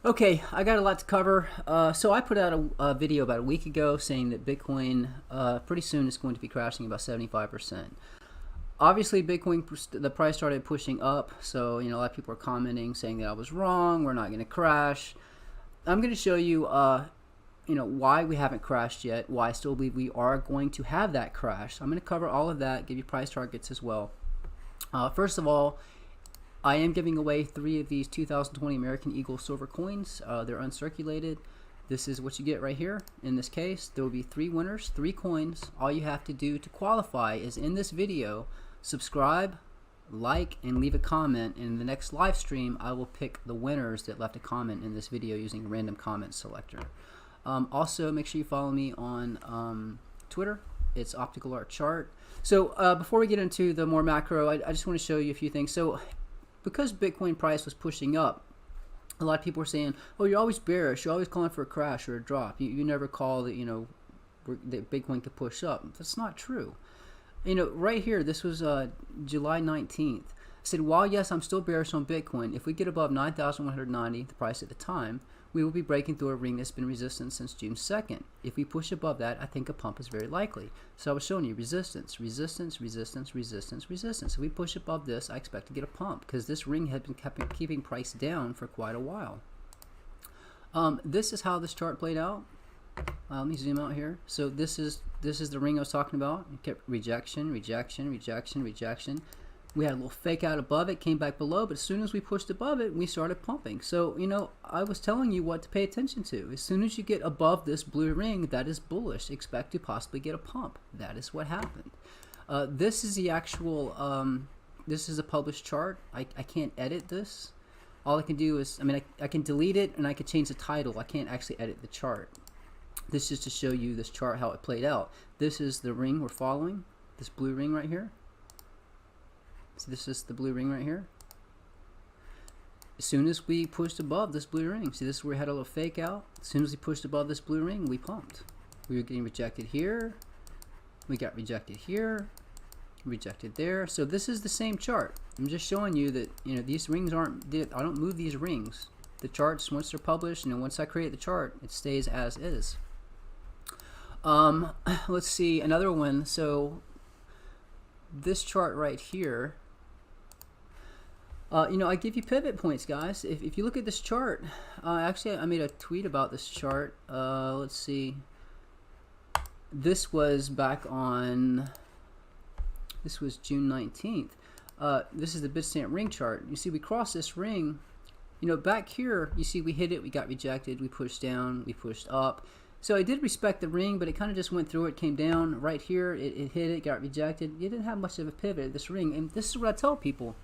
Okay, I got a lot to cover. So I put out a video about a week ago saying that Bitcoin pretty soon is going to be crashing about 75%. Obviously, Bitcoin, the price started pushing up, so a lot of people are commenting saying that I was wrong. We're not going to crash. I'm going to show you, why we haven't crashed yet. Why I still believe we are going to have that crash. I'm going to cover all of that, give you price targets as well. First of all, I am giving away 3 of these 2020 American Eagle silver coins. They're uncirculated. This is what you get right here. In this case, there will be 3 winners, 3 coins. All you have to do to qualify is in this video, subscribe, like, and leave a comment. And in the next live stream, I will pick the winners that left a comment in this video using a random comment selector. Also, make sure you follow me on Twitter. It's Optical Art Chart. So before we get into the more macro, I just want to show you a few things. So because Bitcoin price was pushing up, a lot of people were saying, oh, you're always bearish, you're always calling for a crash or a drop. You never call that, that Bitcoin could push up. That's not true. Right here, this was July 19th. I said, while yes, I'm still bearish on Bitcoin, if we get above 9,190, the price at the time, we will be breaking through a ring that's been resistant since June 2nd. If we push above that, I think a pump is very likely. So I was showing you resistance, resistance, resistance, resistance, resistance. If we push above this, I expect to get a pump because this ring had been keeping price down for quite a while. This is how this chart played out. Let me zoom out here. So this is the ring I was talking about. It kept rejection, rejection, rejection, rejection. We had a little fake out above it, came back below, but as soon as we pushed above it, we started pumping. So, I was telling you what to pay attention to. As soon as you get above this blue ring, that is bullish. Expect to possibly get a pump. That is what happened. This is the actual, this is a published chart. I can't edit this. All I can do is, I can delete it and I can change the title. I can't actually edit the chart. This is to show you this chart, how it played out. This is the ring we're following, this blue ring right here. So this is the blue ring right here. As soon as we pushed above this blue ring, see, this is where we had a little fake out. As soon as we pushed above this blue ring, we pumped. We were getting rejected here. We got rejected here. Rejected there. So this is the same chart. I'm just showing you that, these rings aren't, I don't move these rings. The charts, once they're published, once I create the chart, it stays as is. Let's see, another one. So this chart right here, I give you pivot points, guys. If you look at this chart, actually I made a tweet about this chart. Let's see. This was back on, this was June 19th. This is the Bitstamp ring chart. You see we crossed this ring. Back here, you see we hit it, we got rejected, we pushed down, we pushed up. So I did respect the ring, but it kind of just went through it, came down. Right here, it hit it, got rejected. You didn't have much of a pivot, this ring. And this is what I tell people.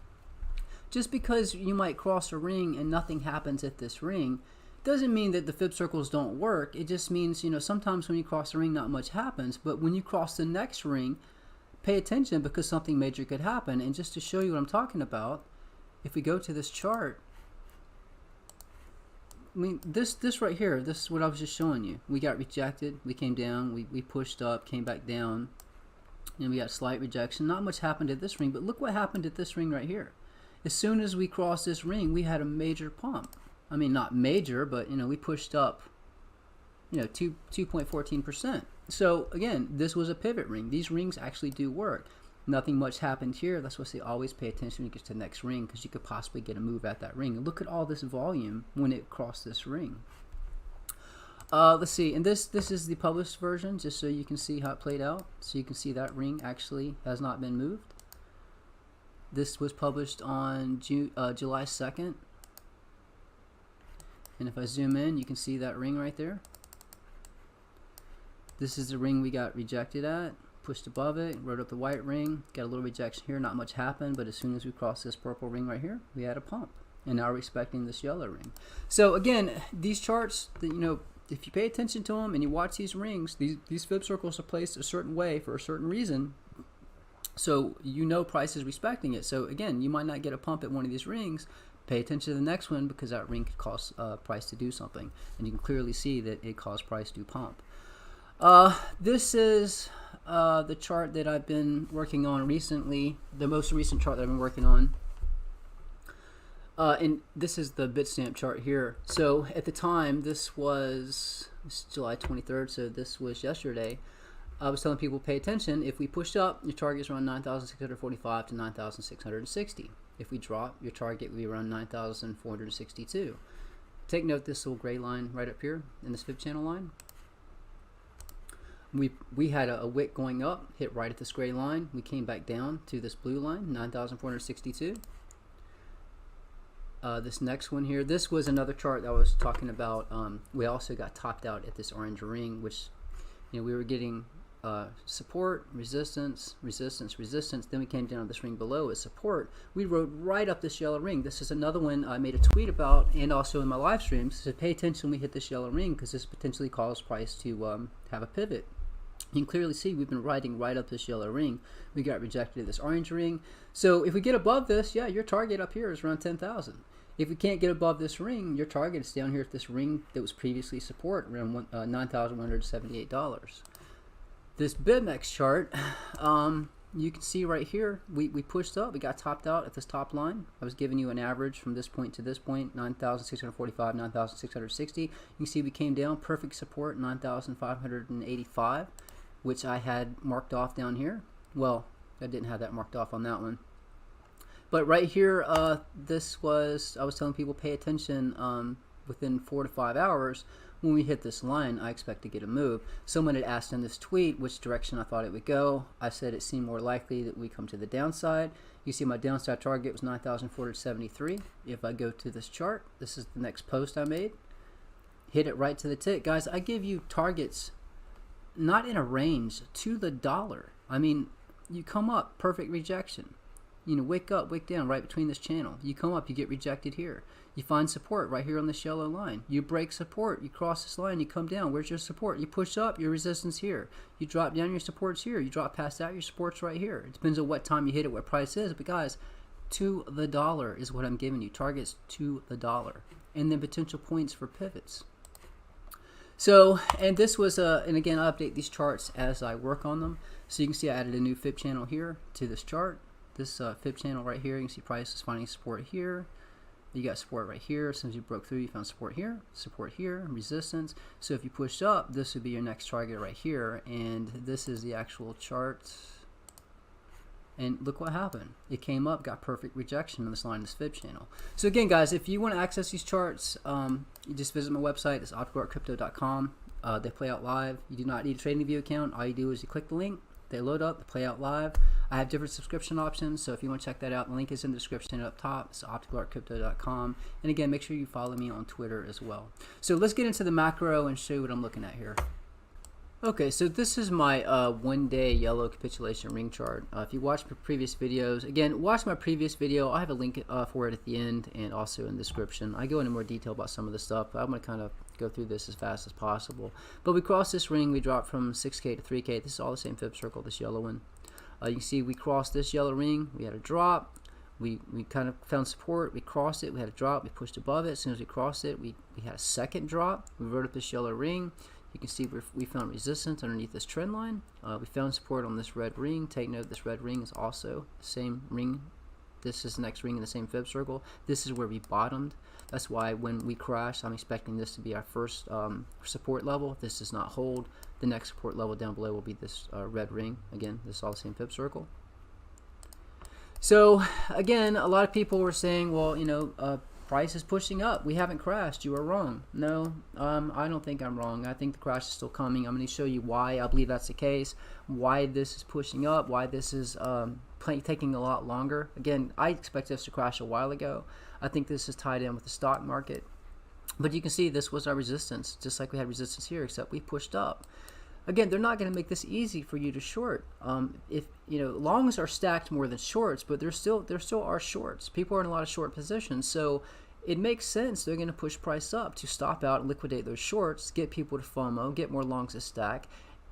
Just because you might cross a ring and nothing happens at this ring, doesn't mean that the fib circles don't work. It just means, sometimes when you cross the ring, not much happens. But when you cross the next ring, pay attention because something major could happen. And just to show you what I'm talking about, if we go to this chart, this right here, this is what I was just showing you. We got rejected, we came down, we pushed up, came back down, and we got slight rejection. Not much happened at this ring, but look what happened at this ring right here. As soon as we crossed this ring, we had a major pump. Not major, but we pushed up 2.14%. So again, this was a pivot ring. These rings actually do work. Nothing much happened here. That's why I say always pay attention when you get to the next ring, because you could possibly get a move at that ring. And look at all this volume when it crossed this ring. Let's see, and this is the published version, just so you can see how it played out. So you can see that ring actually has not been moved. This was published on July 2nd. And if I zoom in, you can see that ring right there. This is the ring we got rejected at. Pushed above it, wrote up the white ring, got a little rejection here, not much happened, but as soon as we crossed this purple ring right here, we had a pump. And now we're expecting this yellow ring. So again, these charts, if you pay attention to them and you watch these rings, these fib circles are placed a certain way for a certain reason. So price is respecting it. So again, you might not get a pump at one of these rings. Pay attention to the next one because that ring could cause price to do something. And you can clearly see that it caused price to pump. This is the chart that I've been working on recently, the most recent chart that I've been working on. And this is the Bitstamp chart here. So at the time, this was July 23rd, so this was yesterday. I was telling people pay attention. If we pushed up, your target is around 9,645 to 9,660. If we drop, your target would be around 9,462. Take note this little gray line right up here in this 5th channel line. We had a wick going up, hit right at this gray line. We came back down to this blue line, 9,462. This next one here, this was another chart that I was talking about. We also got topped out at this orange ring, which, you know, we were getting support, resistance, resistance, resistance. Then we came down to this ring below as support. We rode right up this yellow ring. This is another one I made a tweet about, and also in my live streams. So pay attention when we hit this yellow ring, because this potentially caused price to have a pivot. You can clearly see we've been riding right up this yellow ring. We got rejected at this orange ring. So if we get above this, yeah, your target up here is around 10,000. If we can't get above this ring, your target is down here at this ring that was previously support, around $9,178. This BitMEX chart, you can see right here, we pushed up, we got topped out at this top line. I was giving you an average from this point to this point, 9,645, 9,660. You can see we came down, perfect support, 9,585, which I had marked off down here. Well, I didn't have that marked off on that one. But right here, this was, I was telling people pay attention within 4 to 5 hours. When we hit this line, I expect to get a move. Someone had asked in this tweet which direction I thought it would go. I said it seemed more likely that we come to the downside. You see my downside target was 9,473. If I go to this chart, this is the next post I made. Hit it right to the tick. Guys, I give you targets not in a range, to the dollar. I mean, you come up, perfect rejection. You know, wick up, wick down, right between this channel. You come up, you get rejected here. You find support right here on this yellow line. You break support, you cross this line, you come down. Where's your support? You push up, your resistance here. You drop down, your support's here. You drop past that, your support's right here. It depends on what time you hit it, what price is. But guys, to the dollar is what I'm giving you. Targets to the dollar. And then potential points for pivots. So, and this was, and again, I update these charts as I work on them. So you can see I added a new fib channel here to this chart. This fib channel right here, you can see price is finding support here. You got support right here. As soon as you broke through, you found support here, resistance. So if you push up, this would be your next target right here. And this is the actual chart. And look what happened. It came up, got perfect rejection on this line, this fib channel. So again, guys, if you want to access these charts, you just visit my website. It's opticalartcrypto.com. They play out live. You do not need a TradingView account. All you do is you click the link. They load up, they play out live. I have different subscription options, so if you want to check that out, the link is in the description up top. It's opticalartcrypto.com. And again, make sure you follow me on Twitter as well. So let's get into the macro and show you what I'm llooking at here. Okay, so this is my one-day yellow capitulation ring chart. If you watched my previous videos, again, watch my previous video. I have a link for it at the end and also in the description. I go into more detail about some of the stuff, but I'm going to kind of go through this as fast as possible. But we crossed this ring. We dropped from 6K to 3K. This is all the same fib circle, this yellow one. You can see we crossed this yellow ring. We had a drop. We kind of found support. We crossed it. We had a drop. We pushed above it. As soon as we crossed it, we had a second drop. We rode up this yellow ring. You can see we found resistance underneath this trend line. We found support on this red ring. Take note, this red ring is also the same ring. This is the next ring in the same fib circle. This is where we bottomed. That's why when we crash, I'm expecting this to be our first support level. If this does not hold, the next support level down below will be this red ring. Again, this is all the same fib circle. So again, a lot of people were saying, well, you know, price is pushing up. We haven't crashed. You are wrong. No, I don't think I'm wrong. I think the crash is still coming. I'm going to show you why I believe that's the case, why this is pushing up, why this is taking a lot longer. Again, I expect this to crash a while ago. I think this is tied in with the stock market. But you can see this was our resistance, just like we had resistance here, except we pushed up. Again, they're not going to make this easy for you to short. If you know, longs are stacked more than shorts, but there still are shorts. People are in a lot of short positions, so it makes sense they're going to push price up to stop out and liquidate those shorts, get people to FOMO, get more longs to stack.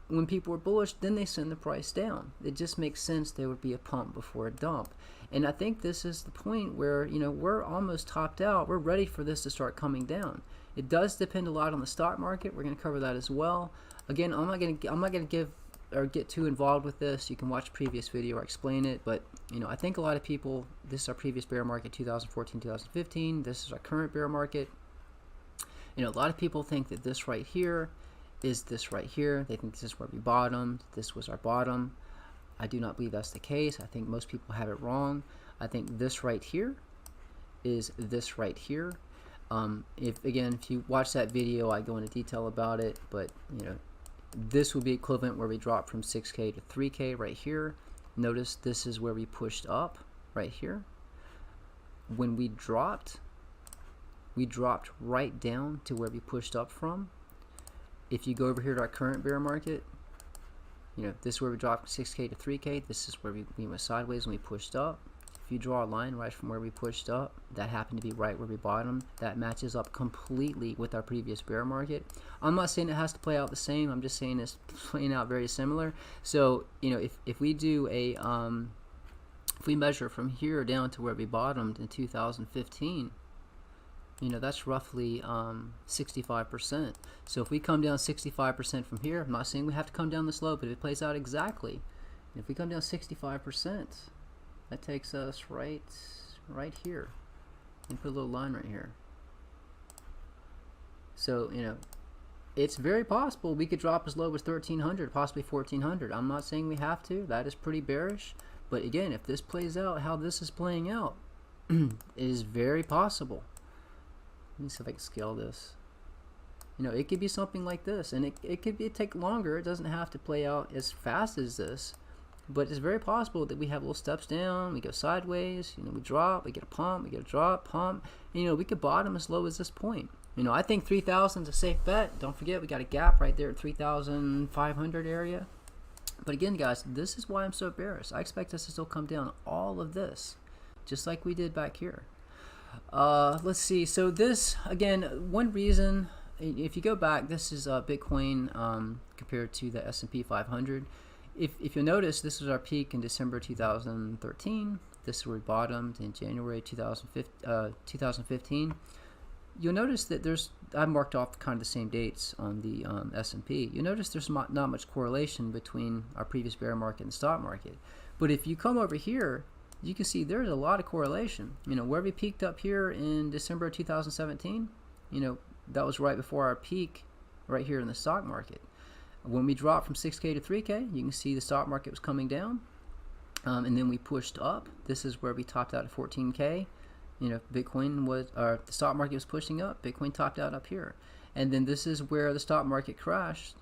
When people are bullish, then they send the price down. It just makes sense there would be a pump before a dump. And I think this is the point where, you know, we're almost topped out. We're ready for this to start coming down. It does depend a lot on the stock market. We're going to cover that as well. Again, I'm not going to give or get too involved with this. You can watch a previous video where I explain it, but you know, I think a lot of people, this is our previous bear market, 2014, 2015. This is our current bear market. You know, a lot of people think that this right here is this right here. They think this is where we bottomed. This was our bottom. I do not believe that's the case. I think most people have it wrong. I think this right here is this right here. If you watch that video, I go into detail about it, but you know, this will be equivalent where we dropped from 6K to 3K right here. Notice this is where we pushed up right here. When we dropped right down to where we pushed up from. If you go over here to our current bear market, you know, this is where we dropped 6K to 3K. This is where we went sideways when we pushed up. If you draw a line right from where we pushed up, that happened to be right where we bottomed. That matches up completely with our previous bear market. I'm not saying it has to play out the same. I'm just saying it's playing out very similar. So, you know, if we do a, if we measure from here down to where we bottomed in 2015, you know, that's roughly 65%. So if we come down 65% from here, I'm not saying we have to come down this low, but if it plays out exactly, if we come down 65%, that takes us right here. And put a little line right here. So, you know, it's very possible we could drop as low as 1,300, possibly 1,400. I'm not saying we have to. That is pretty bearish. But again, if this plays out how this is playing out, it is very possible. Let me see if I can scale this. You know, it could be something like this, and it could take longer. It doesn't have to play out as fast as this. But it's very possible that we have little steps down, we go sideways, you know, we drop, we get a pump, we get a drop, pump, and, you know, we could bottom as low as this point. You know, I think 3,000 is a safe bet. Don't forget, we got a gap right there at 3,500 area. But again, guys, this is why I'm so bearish. I expect us to still come down all of this, just like we did back here. Let's see. So this, again, one reason, if you go back, this is Bitcoin compared to the S&P 500. If you'll notice, this was our peak in December 2013. This is where we bottomed in January 2015. You'll notice that I marked off kind of the same dates on the S&P. You'll notice there's not much correlation between our previous bear market and the stock market. But if you come over here, you can see there's a lot of correlation. You know, where we peaked up here in December 2017, you know, that was right before our peak right here in the stock market. When we dropped from 6K to 3K, you can see the stock market was coming down, and then we pushed up. This is where we topped out at 14K. You know, Bitcoin was, or the stock market was pushing up. Bitcoin topped out up here, and then this is where the stock market crashed.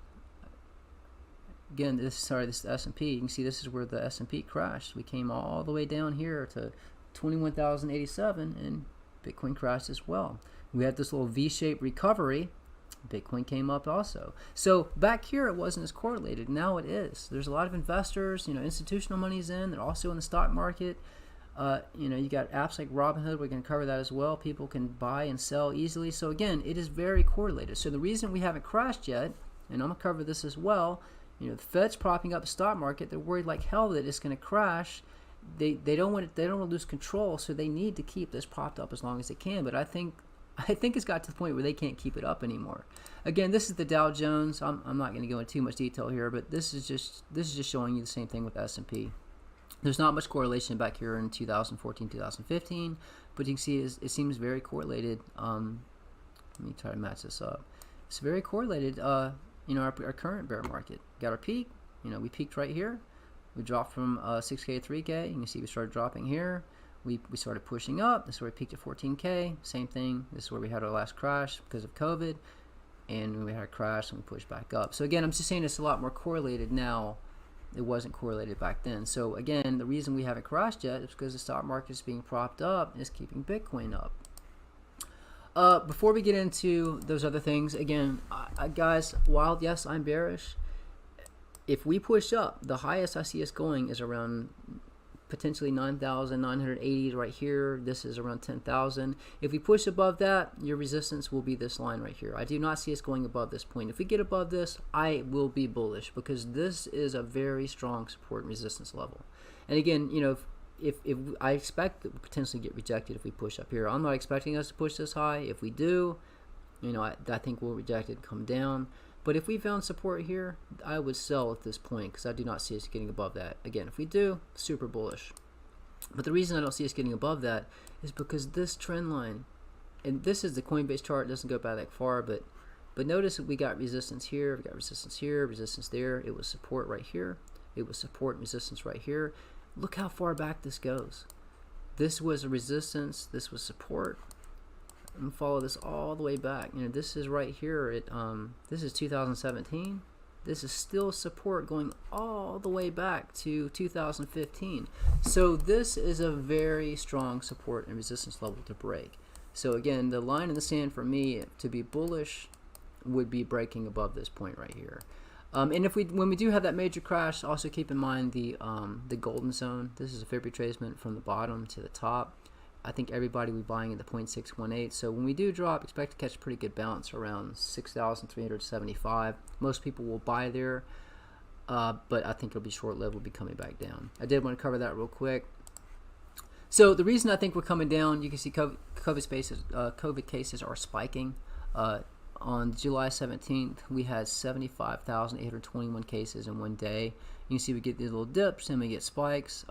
Again, this is the S&P. You can see this is where the S&P crashed. We came all the way down here to 21,087, and Bitcoin crashed as well. We had this little V-shaped recovery. Bitcoin came up also. So back here it wasn't as correlated. Now it is. There's a lot of investors, you know, institutional money's in. They're also in the stock market. You know, you got apps like Robinhood. We're going to cover that as well. People can buy and sell easily. So again, it is very correlated. So the reason we haven't crashed yet, and I'm going to cover this as well, you know, the Fed's propping up the stock market. They're worried like hell that it's going to crash. They don't want to lose control, so they need to keep this propped up as long as they can. But I think it's got to the point where they can't keep it up anymore. Again, this is the Dow Jones. I'm not going to go into too much detail here, but this is just showing you the same thing with S&P. There's not much correlation back here in 2014, 2015, but you can see it seems very correlated. Let me try to match this up. It's very correlated. You know, our current bear market. Got our peak. You know, we peaked right here. We dropped from 6K to 3K. You can see we started dropping here. We started pushing up. This is where we peaked at 14K. Same thing. This is where we had our last crash because of COVID. And we had a crash and we pushed back up. So again, I'm just saying it's a lot more correlated now. It wasn't correlated back then. So again, the reason we haven't crashed yet is because the stock market is being propped up and it's keeping Bitcoin up. Before we get into those other things, again, guys, while yes, I'm bearish, if we push up, the highest I see us going is around potentially 9,980 right here. This is around 10,000. If we push above that, your resistance will be this line right here. I do not see us going above this point. If we get above this, I will be bullish because this is a very strong support and resistance level. And again, you know, if I expect that we'll potentially get rejected if we push up here. I'm not expecting us to push this high. If we do, you know, I think we'll reject it and come down. But if we found support here, I would sell at this point because I do not see us getting above that. Again, if we do, super bullish. But the reason I don't see us getting above that is because this trend line, and this is the Coinbase chart, it doesn't go back that far, but notice that we got resistance here, we got resistance here, resistance there. It was support right here. It was support and resistance right here. Look how far back this goes. This was a resistance, this was support. And follow this all the way back. You know, this is right here at this is 2017. This is still support going all the way back to 2015. So this is a very strong support and resistance level to break. So again, the line in the sand for me to be bullish would be breaking above this point right here. And if when we do have that major crash, also keep in mind the golden zone. This is a fib retracement from the bottom to the top. I think everybody will be buying at the 0.618. So when we do drop, expect to catch a pretty good bounce around 6,375. Most people will buy there, but I think it'll be short-lived. We'll be coming back down. I did want to cover that real quick. So the reason I think we're coming down, you can see COVID cases are spiking. On July 17th, we had 75,821 cases in one day. You can see we get these little dips and we get spikes.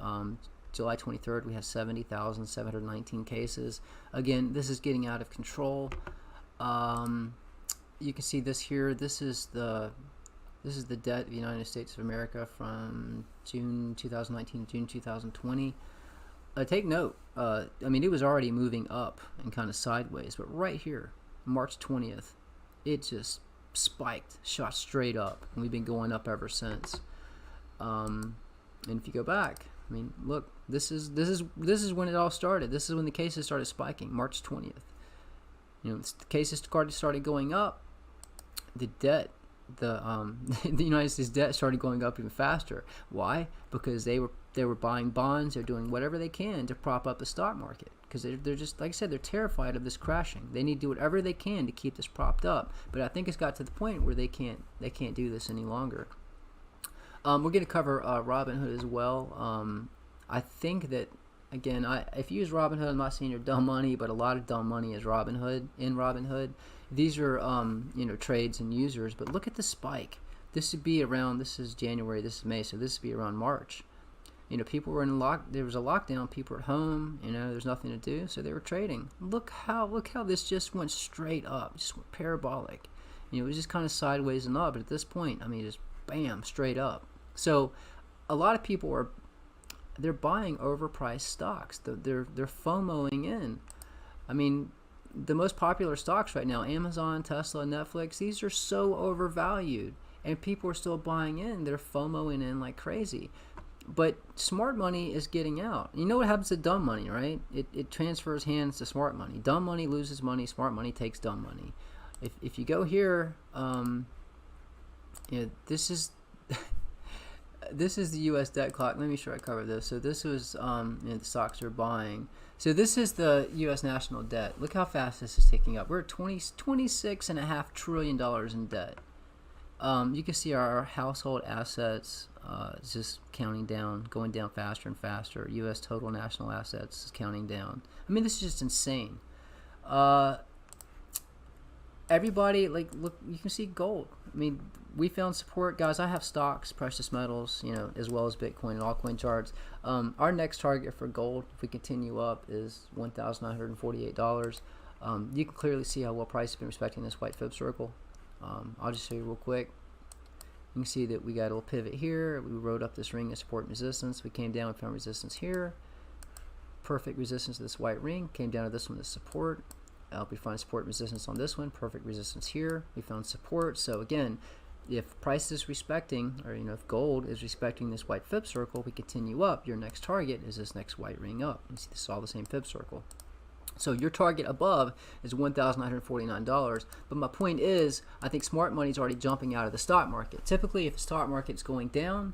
July 23rd, we have 70,719 cases. Again, this is getting out of control. You can see this here. This is the debt of the United States of America from June 2019 to June 2020. Take note. I mean, it was already moving up and kind of sideways, but right here, March 20th, it just spiked, shot straight up, and we've been going up ever since. And if you go back, I mean, look, this is when it all started. This is when the cases started spiking, March 20th. You know, the cases started going up. The debt, the United States debt started going up even faster. Why? Because they were buying bonds. They're doing whatever they can to prop up the stock market because they're just, like I said, they're terrified of this crashing. They need to do whatever they can to keep this propped up. But I think it's got to the point where they can't do this any longer. We're going to cover Robinhood as well. I think that, again, if you use Robinhood, I'm not saying you're dumb money, but a lot of dumb money is Robinhood. These are trades and users, but look at the spike. This would be around, this is January, this is May, so this would be around March. You know, people were there was a lockdown, people were at home, you know, there's nothing to do, so they were trading. Look how this just went straight up, just went parabolic. You know, it was just kind of sideways and up, but at this point, I mean, just bam, straight up. So a lot of people they're buying overpriced stocks. They're FOMOing in. I mean, the most popular stocks right now, Amazon, Tesla, Netflix, these are so overvalued, and people are still buying in. They're FOMOing in like crazy. But smart money is getting out. You know what happens to dumb money, right? It transfers hands to smart money. Dumb money loses money. Smart money takes dumb money. If you go here, this is this is the U.S. debt clock. Let me make sure I cover this. So this was the stocks are buying. So this is the U.S. national debt. Look how fast this is ticking up. We're at $26.5 trillion in debt. You can see our household assets is just counting down, going down faster and faster. U.S. total national assets is counting down. I mean, this is just insane. Everybody, like, look, you can see gold. I mean, we found support, guys. I have stocks, precious metals, you know, as well as Bitcoin and altcoin charts. Our next target for gold, if we continue up, is $1,948. You can clearly see how well price has been respecting this white fib circle. I'll just show you real quick. You can see that we got a little pivot here. We rode up this ring of support and resistance. We came down and found resistance here. Perfect resistance to this white ring. Came down to this one as support. We find support and resistance on this one. Perfect resistance here. We found support. So again, if price is respecting, or if gold is respecting this white fib circle, we continue up. Your next target is this next white ring up. You see, this is all the same fib circle. So your target above is $1,949. But my point is, I think smart money is already jumping out of the stock market. Typically, if the stock market is going down,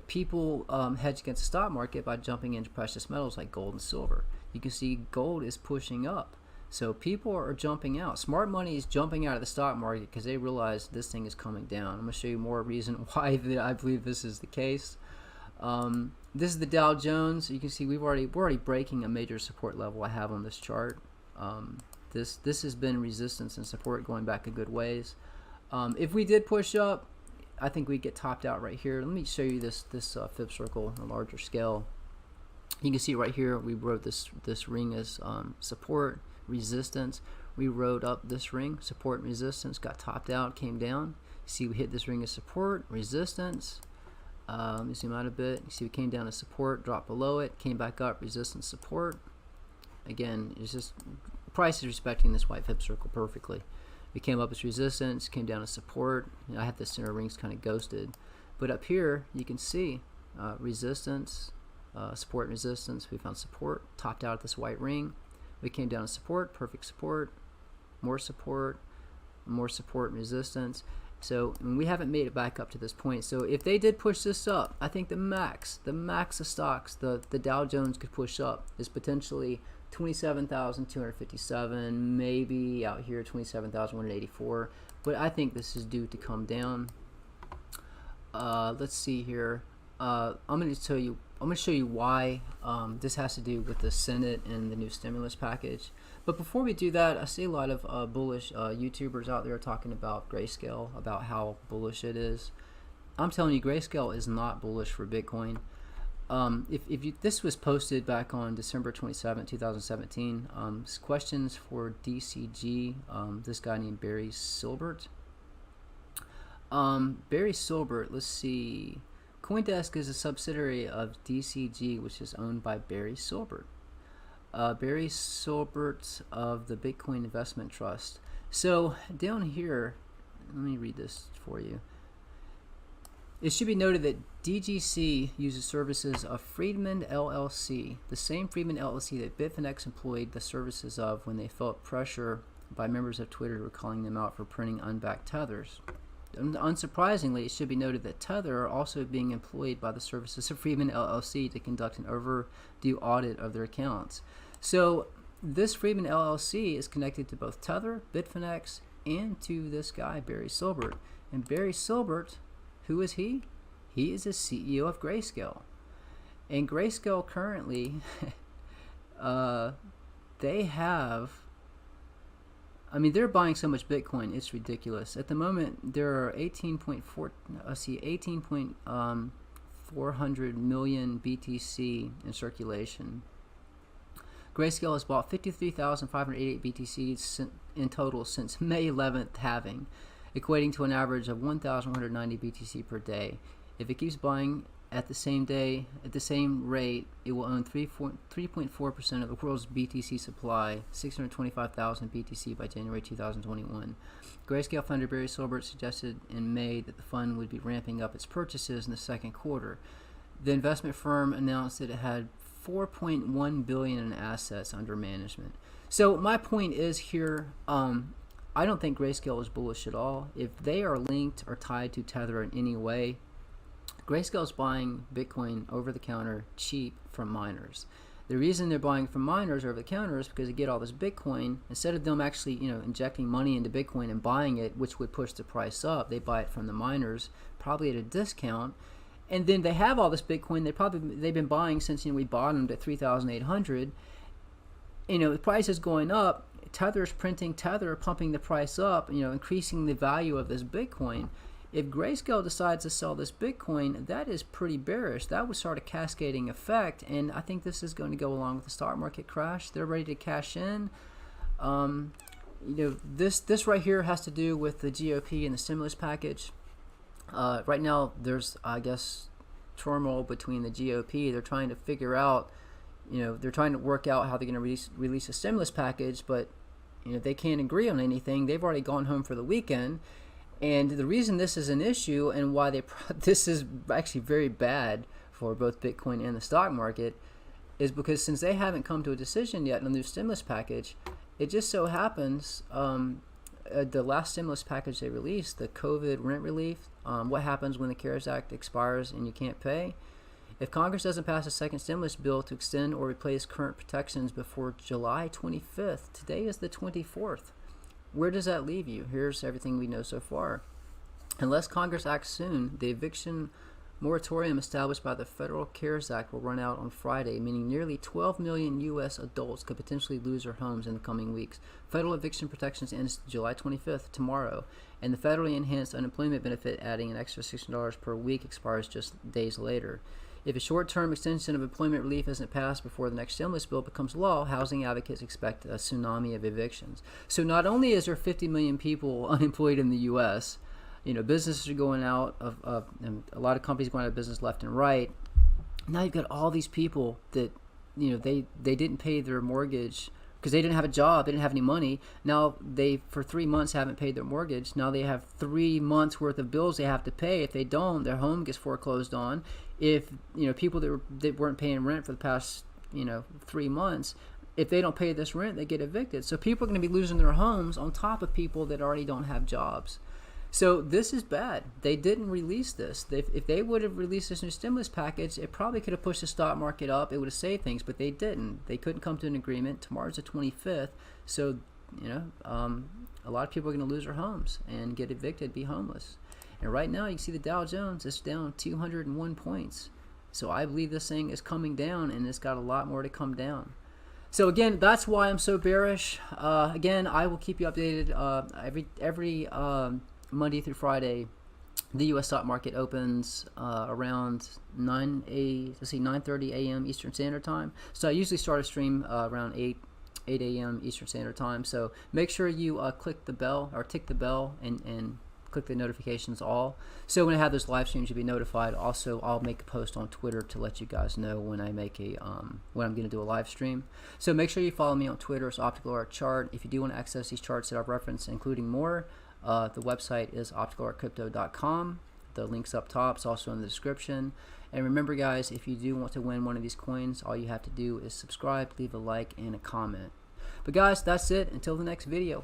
people hedge against the stock market by jumping into precious metals like gold and silver. You can see gold is pushing up. So people are jumping out. Smart money is jumping out of the stock market because they realize this thing is coming down. I'm going to show you more reason why I believe this is the case. This is the Dow Jones. You can see we're already breaking a major support level I have on this chart. This has been resistance and support going back a good ways. If we did push up, I think we get topped out right here. Let me show you this fib circle on a larger scale. You can see right here we wrote this ring as support, resistance. We rode up this ring, support and resistance, got topped out, came down. See, we hit this ring as support, resistance. Let me zoom out a bit. You see we came down to support, dropped below it, came back up, resistance, support. Again, it's just price is respecting this white fib circle perfectly. We came up as resistance, came down as support. You know, I have the center rings kind of ghosted, but up here you can see resistance, support and resistance. We found support, topped out at this white ring. We came down to support, perfect support, more support and resistance. So we haven't made it back up to this point. So if they did push this up, I think the max of stocks the Dow Jones could push up is potentially 27,257, maybe out here 27,184. But I think this is due to come down. Let's see here. I'm going to show you why this has to do with the Senate and the new stimulus package. But before we do that, I see a lot of bullish YouTubers out there talking about Grayscale, about how bullish it is. I'm telling you, Grayscale is not bullish for Bitcoin. This was posted back on December 27, 2017. Questions for DCG. This guy named Barry Silbert. Barry Silbert. Let's see. CoinDesk is a subsidiary of DCG, which is owned by Barry Silbert. Barry Silbert of the Bitcoin Investment Trust. So down here, let me read this for you. It should be noted that DGC uses services of Friedman LLC, the same Friedman LLC that Bitfinex employed the services of when they felt pressure by members of Twitter who were calling them out for printing unbacked tethers. Unsurprisingly, it should be noted that Tether are also being employed by the services of Friedman LLC to conduct an overdue audit of their accounts. So this Friedman LLC is connected to both Tether, Bitfinex, and to this guy, Barry Silbert. And Barry Silbert, who is he? He is the CEO of Grayscale. And Grayscale currently, they have, I mean, they're buying so much Bitcoin, it's ridiculous. At the moment, there are 18.400 million BTC in circulation. Grayscale has bought 53,588 BTC in total since May 11th halving, equating to an average of 1,190 BTC per day. If it keeps buying at the same rate, it will own 3.4% of the world's BTC supply, 625,000 BTC by January 2021. Grayscale founder Barry Silbert suggested in May that the fund would be ramping up its purchases in the second quarter. The investment firm announced that it had $4.1 billion in assets under management. So my point is here, I don't think Grayscale is bullish at all. If they are linked or tied to Tether in any way, Grayscale is buying Bitcoin over the counter cheap from miners. The reason they're buying from miners over the counter is because they get all this Bitcoin. Instead of them actually, injecting money into Bitcoin and buying it, which would push the price up, they buy it from the miners, probably at a discount. And then they have all this Bitcoin. They've been buying since we bottomed at 3,800. The price is going up. Tether's printing Tether, pumping the price up. Increasing the value of this Bitcoin. If Grayscale decides to sell this Bitcoin, that is pretty bearish. That would start a cascading effect, and I think this is going to go along with the stock market crash. They're ready to cash in. This right here has to do with the GOP and the stimulus package. Right now, there's, I guess, turmoil between the GOP. They're trying to figure out, they're trying to work out how they're going to release a stimulus package, but they can't agree on anything. They've already gone home for the weekend. And the reason this is an issue and why this is actually very bad for both Bitcoin and the stock market is because since they haven't come to a decision yet on the new stimulus package, it just so happens the last stimulus package they released, the COVID rent relief, what happens when the CARES Act expires and you can't pay? If Congress doesn't pass a second stimulus bill to extend or replace current protections before July 25th, today is the 24th. Where does that leave you? Here's everything we know so far. Unless Congress acts soon, the eviction moratorium established by the Federal CARES Act will run out on Friday, meaning nearly 12 million U.S. adults could potentially lose their homes in the coming weeks. Federal eviction protections ends July 25th, tomorrow, and the federally enhanced unemployment benefit adding an extra $600 per week expires just days later. If a short-term extension of employment relief isn't passed before the next stimulus bill becomes law, housing advocates expect a tsunami of evictions. So not only is there 50 million people unemployed in the U.S., businesses are going out and a lot of companies going out of business left and right. Now you've got all these people that, they didn't pay their mortgage because they didn't have a job, they didn't have any money. Now they, for 3 months, haven't paid their mortgage. Now they have 3 months worth of bills they have to pay. If they don't, their home gets foreclosed on. If, people that weren't paying rent for the past, 3 months, if they don't pay this rent, they get evicted. So people are going to be losing their homes on top of people that already don't have jobs. So this is bad. They didn't release this. If they would have released this new stimulus package, it probably could have pushed the stock market up. It would have saved things, but they didn't. They couldn't come to an agreement. Tomorrow's the 25th. So, a lot of people are going to lose their homes and get evicted, be homeless. And right now, you can see the Dow Jones is down 201 points. So I believe this thing is coming down, and it's got a lot more to come down. So again, that's why I'm so bearish. Again, I will keep you updated every Monday through Friday. The U.S. stock market opens around 9:30 a.m. Eastern Standard Time. So I usually start a stream around 8 a.m. Eastern Standard Time. So make sure you click the bell or tick the bell and click the notifications all. So when I have those live streams, you'll be notified. Also, I'll make a post on Twitter to let you guys know when I make a when I'm going to do a live stream. So make sure you follow me on Twitter. It's Optical Art Chart. If you do want to access these charts that I've referenced, including more, the website is opticalartcrypto.com. The link's up top. It's also in the description. And remember, guys, if you do want to win one of these coins, all you have to do is subscribe, leave a like, and a comment. But guys, that's it. Until the next video.